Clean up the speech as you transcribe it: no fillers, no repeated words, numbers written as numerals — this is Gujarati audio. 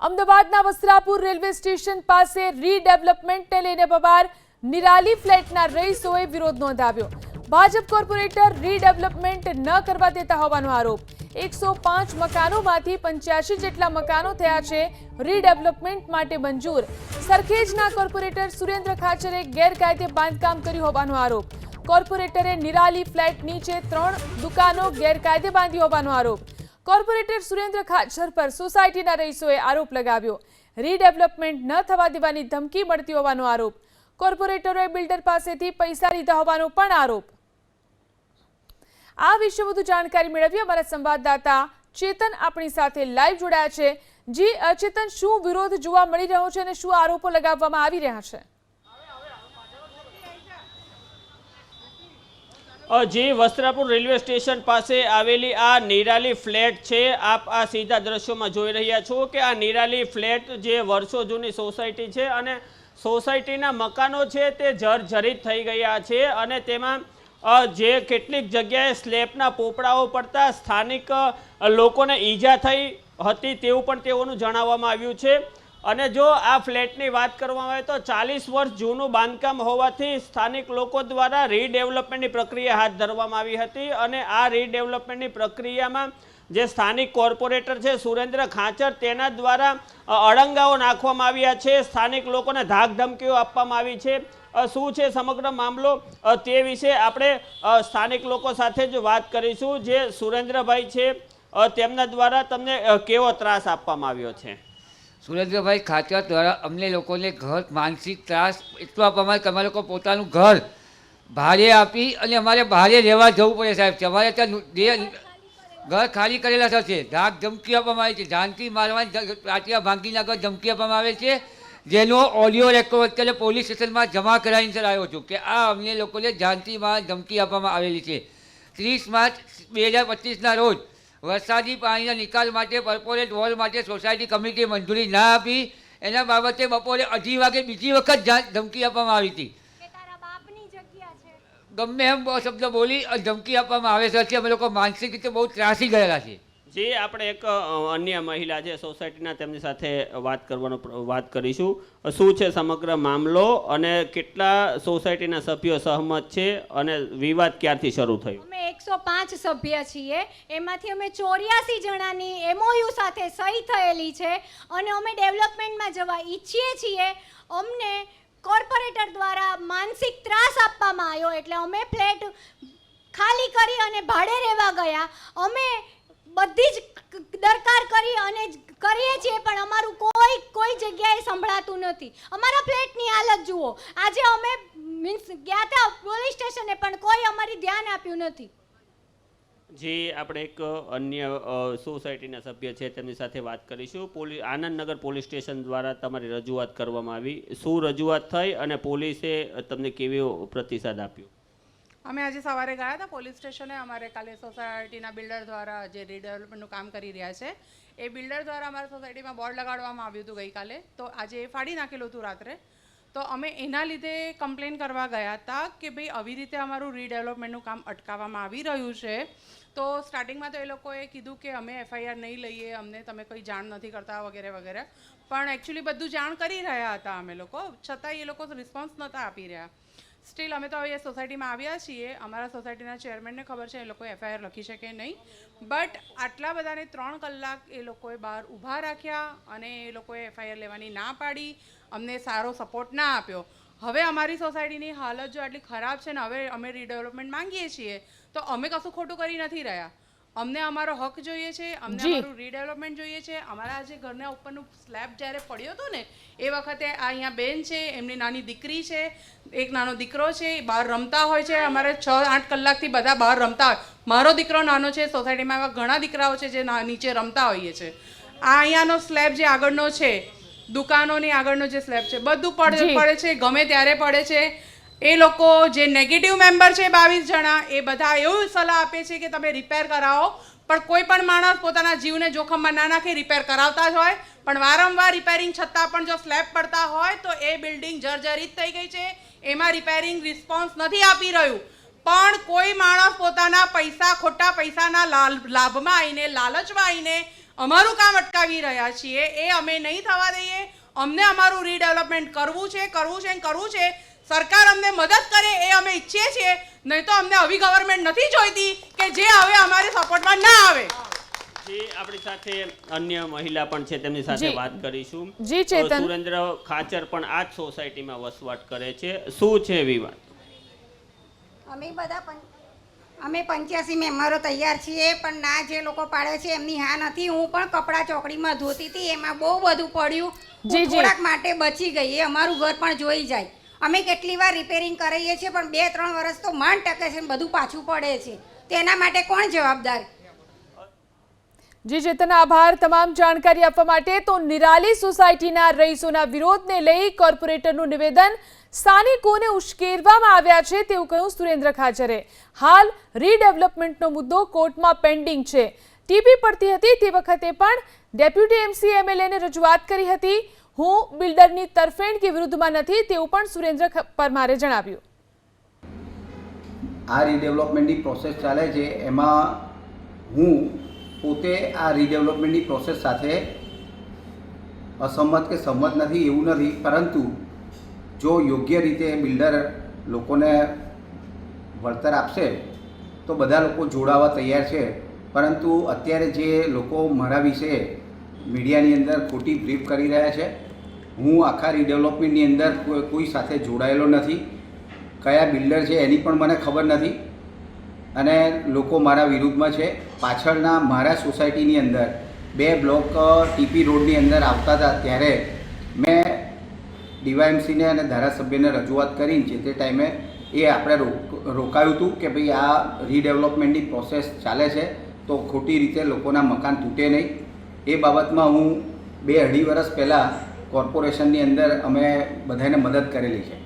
અમદાવાદના વસ્ત્રાપુર રેલવે સ્ટેશન પાસે રીડેવલપમેન્ટને લઈને બબાર નિરાલી ફ્લેટના રહીશોએ વિરોધ નોંધાવ્યો। ભાજપ કોર્પોરેટર રીડેવલપમેન્ટ ન કરવા દેતા હોવાનો આરોપ। 105 મકાનોમાંથી 85 જેટલા મકાનો થયા છે રીડેવલપમેન્ટ માટે મંજૂર। સરખેજના કોર્પોરેટર સુરેન્દ્ર ખાચરે ગેરકાયદે બાંધકામ કર્યું હોવાનો આરોપ। કોર્પોરેટરે નિરાલી ફ્લેટ નીચે 3 દુકાનો ગેરકાયદે બાંધી હોવાનો આરોપ। કોર્પોરેટર સુરેન્દ્ર ખાચર પર સોસાયટીના રહીશોએ આરોપ લગાવ્યો। રીડેવલપમેન્ટ ન થવા દેવાની ધમકી મળતી હોવાનો આરોપ। કોર્પોરેટરોએ બિલ્ડર પાસેથી પૈસા લીધા હોવાનો પણ આરોપ। આ વિશે વધુ જાણકારી મેળવી અમારા સંવાદદાતા ચેતન આપણી સાથે લાઈવ જોડાયા છે। જી ચેતન, શું વિરોધ જોવા મળી રહ્યો છે અને શું આરોપો લગાવવામાં આવી રહ્યા છે? જે વસ્ત્રાપુર રેલવે સ્ટેશન પાસે આવેલી આ નિરાલી ફ્લેટ છે, આપ આ સીધા દ્રશ્યોમાં જોઈ રહ્યા છો કે આ નિરાલી ફ્લેટ જે વર્ષો જૂની સોસાયટી છે અને સોસાયટીના મકાનો છે તે જર્જરિત થઈ ગયા છે અને તેમાં જે કેટલીક જગ્યાએ સ્લેબના પોપડાઓ પડતા સ્થાનિક લોકોને ઈજા થઈ હતી તેવું પણ તેઓનું જણાવવામાં આવ્યું છે। અને જો આ ફ્લેટની વાત કરવામાં આવે તો 40 વર્ષ જૂનું બાંધકામ હોવાથી સ્થાનિક લોકો દ્વારા રીડેવલપમેન્ટની પ્રક્રિયા હાથ ધરવામાં આવી હતી અને આ રીડેવલપમેન્ટની પ્રક્રિયામાં જે સ્થાનિક કોર્પોરેટર છે સુરેન્દ્ર ખાચર, તેના દ્વારા અડંગાઓ નાખવામાં આવ્યા છે, સ્થાનિક લોકોને ધાક ધમકીઓ આપવામાં આવી છે। શું છે સમગ્ર મામલો તે વિશે આપણે સ્થાનિક લોકો સાથે જ વાત કરીશું। જે સુરેન્દ્રભાઈ છે તેમના દ્વારા તમને કેવો ત્રાસ આપવામાં આવ્યો છે? સુરેન્દ્રભાઈ ખાચર દ્વારા અમને લોકોને ઘર માનસિક ત્રાસ એટલો આપવામાં આવે કે અમારે લોકો પોતાનું ઘર ભાડે આપી અને અમારે બહારે રહેવા જવું પડે સાહેબ છે। અમારે ત્યાં ઘર ખાલી કરેલા થશે, ધાક ધમકી આપવામાં આવે છે, જાનથી મારવાની પાટિયા ભાંગી નાખવા ધમકી આપવામાં આવે છે, જેનો ઓડિયો રેકોર્ડ અત્યારે પોલીસ સ્ટેશનમાં જમા કરાવીને આવ્યો છું કે આ અમને લોકોને જાનથી ધમકી આપવામાં આવેલી છે। 30 માર્ચ 2025ના રોજ વરસાદી પાણીના નિકાલ માટે કોર્પોરેટ વોલ માટે સોસાયટી કમિટીએ મંજૂરી ના આપી, એના બાબતે બપોરે 2:30 વાગે બીજી વખત ધમકી આપવામાં આવી હતી। ગમે એમ શબ્દ બોલી ધમકી આપવામાં આવે છે। અમે લોકો માનસિક રીતે બહુ ત્રાસી ગયેલા છે। જે આપણે એક અન્ય મહિલા છે સોસાયટીના, તેમની સાથે વાત કરીશું। શું છે સમગ્ર મામલો અને કેટલા સોસાયટીના સભ્યો સહમત છે અને વિવાદ ક્યારથી શરૂ થયો? અમે 105 સભ્ય છીએ, એમાંથી અમે 84 જણાની MOU સાથે સહી થયેલી છે અને અમે ડેવલપમેન્ટમાં જવા ઈચ્છીએ છીએ। અમને કોર્પોરેટર દ્વારા માનસિક ત્રાસ આપવામાં આવ્યો એટલે અમે ફ્લેટ ખાલી કરી અને ભાડે રહેવા ગયા। અમે બધી જ દરકાર કરી અને કરીએ છીએ પણ અમારું કોઈ જગ્યાએ સંભળાતું નથી। અમારા ફ્લેટની હાલત જુઓ। આજે અમે ગયા હતા પોલીસ સ્ટેશને પણ કોઈ અમારી ધ્યાન આપ્યું નથી। જે આપણે એક અન્ય સોસાયટીના સભ્ય છે તેમની સાથે વાત કરીશું। આનંદનગર પોલીસ સ્ટેશન દ્વારા તમારી રજૂઆત કરવામાં આવી, શું રજૂઆત થઈ અને પોલીસે તમને કેવો પ્રતિસાદ આપ્યો? અમે આજે સવારે ગયા હતા પોલીસ સ્ટેશને। અમારે કાલે સોસાયટીના બિલ્ડર દ્વારા જે રીડેવલપમેન્ટનું કામ કરી રહ્યા છે એ બિલ્ડર દ્વારા અમારા સોસાયટીમાં બોર્ડ લગાડવામાં આવ્યું હતું ગઈકાલે, તો આજે એ ફાડી નાખેલું હતું રાત્રે। તો અમે એના લીધે કમ્પ્લેન કરવા ગયા હતા કે ભાઈ આવી રીતે અમારું રીડેવલપમેન્ટનું કામ અટકાવવામાં આવી રહ્યું છે। તો સ્ટાર્ટિંગમાં તો એ લોકોએ કીધું કે અમે FIR નહીં લઈએ, અમને તમે કંઈ જાણ નથી કરતા વગેરે વગેરે, પણ એકચ્યુઅલી બધું જાણ કરી રહ્યા હતા અમે લોકો, છતાં એ લોકો રિસ્પોન્સ નહોતા આપી રહ્યા। સ્ટીલ અમે તો હવે સોસાયટીમાં આવ્યા છીએ, અમારા સોસાયટીના ચેરમેનને ખબર છે એ લોકોએ FIR લખી છે કે નહીં, બટ આટલા બધાને 3 કલાક એ લોકોએ બહાર ઊભા રાખ્યા અને એ લોકોએ FIR લેવાની ના પાડી, અમને સારો સપોર્ટ ના આપ્યો। હવે અમારી સોસાયટીની હાલત જો આટલી ખરાબ છે ને હવે અમે રીડેવલપમેન્ટ માંગીએ છીએ તો અમે કશું ખોટું કરી નથી રહ્યા। અમને અમારો હક જોઈએ છે, અમને અમારું રીડેવલપમેન્ટ જોઈએ છે। અમારા જે ઘરના ઉપરનું સ્લેબ જ્યારે પડ્યો હતો ને એ વખતે આ અહીંયા બેન છે, એમની નાની દીકરી છે, એક નાનો દીકરો છે, એ બહાર રમતા હોય છે। અમારે 6-8 કલાકથી બધા બહાર રમતા હોય। મારો દીકરો નાનો છે, સોસાયટીમાં એવા ઘણા દીકરાઓ છે જે નીચે રમતા હોઈએ છે। આ અહીંયાનો સ્લેબ જે આગળનો છે, દુકાનોની આગળનો જે સ્લેબ છે, બધું પડે છે, ગમે ત્યારે પડે છે। એ લોકો જે નેગેટિવ મેમ્બર છે 22 જણા, એ બધા એવું સલાહ આપે છે કે તમે રિપેર કરાવો, પણ કોઈ પણ માણસ પોતાના જીવને જોખમમાં ના નાખે, રિપેર કરાવતા જ હોય। પણ વારંવાર રિપેરિંગ છતાં પણ જો સ્લેબ પડતા હોય તો એ બિલ્ડિંગ જર્જરિત થઈ ગઈ છે, એમાં રિપેરિંગ રિસ્પોન્સ નથી આપી રહ્યું। પણ કોઈ માણસ પોતાના ખોટા પૈસાના લાભમાં આવીને, લાલચમાં આવીને અમારું કામ અટકાવી રહ્યા છીએ એ અમે નહીં થવા દઈએ. અમને અમારું રીડેવલપમેન્ટ કરવું છે. સરકાર અમને મદદ કરે એ અમે ઈચ્છીએ છીએ, નહીં તો અમને આવી ગવર્મેન્ટ નથી જોઈતી કે જે હવે અમારે સપોર્ટમાં ના આવે. જી, આપણી સાથે અન્ય મહિલા પણ છે, તેમની સાથે જી. વાત કરીશું. જી, ચેતન. સુરેન્દ્ર ખાચર પણ આ જ સોસાયટીમાં વસવાટ કરે છે. શું છે વિવાદ? અમે 85 મેમ્બરો તૈયાર છીએ, પણ ના જે લોકો પાડે છે એમની હા નથી. હું પણ કપડા ચોકડીમાં ધોતી હતી, એમાં બહુ બધું પડ્યું. જી. થોડાક માટે બચી ગઈ. એ અમારું ઘર પણ જોઈ જાય. અમે કેટલી વાર રિપેરિંગ કરાવીએ છીએ, પણ 2-3 વર્ષ તો માંડ ટકે છે, બધું પાછું પડે છે. તેના માટે કોણ જવાબદાર? જી ચેતન, આભાર તમામ જાણકારી આપવા માટે. તો નિરાલી સોસાયટીના રહીશોના વિરોધને લઈ કોર્પોરેટરનું નિવેદન સ્થાનિકોને ઉશ્કેરવામાં આવ્યા છે તેવું કહ્યું સુરેન્દ્ર ખાચરે. હાલ રીડેવલપમેન્ટનો મુદ્દો કોર્ટમાં પેન્ડિંગ છે. ટીપી પડતી હતી તે વખતે પણ ડેપ્યુટી એમસી એમએલએને રજૂઆત કરી હતી. હું બિલ્ડરની તરફેણની વિરુદ્ધમાં નથી તેવું પણ સુરેન્દ્ર પરમારે જણાવ્યું. આ રીડેવલપમેન્ટની પ્રોસેસ ચાલે છે, એમાં હું પોતે આ રીડેવલપમેન્ટની પ્રોસેસ સાથે અસંમત કે સંમત નથી એવું નથી, પરંતુ જો યોગ્ય રીતે બિલ્ડર લોકોને વળતર આપશે તો બધા લોકો જોડાવા તૈયાર છે. પરંતુ અત્યારે જે લોકો મારા વિશે મીડિયાની અંદર ખોટી બ્રીફ કરી રહ્યા છે, હું આખા રીડેવલપમેન્ટની અંદર કોઈ સાથે જોડાયેલો નથી. કયા બિલ્ડર છે એની પણ મને ખબર નથી અને લોકો મારા વિરુદ્ધમાં છે. પાછળના મારા સોસાયટીની અંદર 2 બ્લોક ટીપી રોડની અંદર આવતા હતા ત્યારે મેં ડીવાયએમસીને અને ધારાસભ્યને રજૂઆત કરીને છે તે ટાઈમે એ આપણે રોકાયું હતું કે ભાઈ આ રીડેવલપમેન્ટની પ્રોસેસ ચાલે છે તો ખોટી રીતે લોકોના મકાન તૂટે નહીં. એ બાબતમાં હું 2-2.5 વર્ષ પહેલાં કોર્પોરેશનની અંદર અમે બધાને મદદ કરેલી છે.